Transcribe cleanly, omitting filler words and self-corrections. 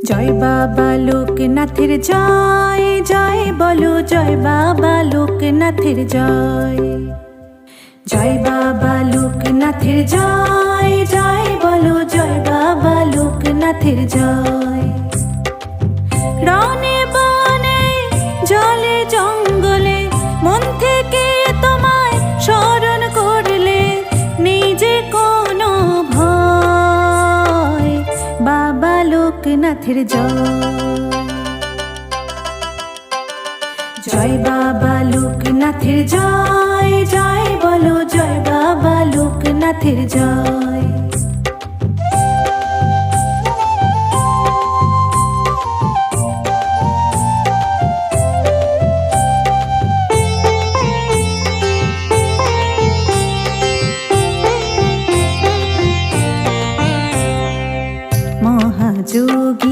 জয় বাবা লোকনাথের জয়, জয় বলো জয় বাবা লোকনাথের জয়। জয় বাবা লোকনাথের জয়, জয় বলো জয় বাবা লোকনাথের জয়। রনে বনে জলে জঙ্গলে মন থেকে তোমায় স্মরণ করলে নিজে কোনো ভয়, বাবা লোকনাথের জয়। জয় বাবা লোকনাথের জয়, জয় বলো জয় বাবা লোকনাথের জয়।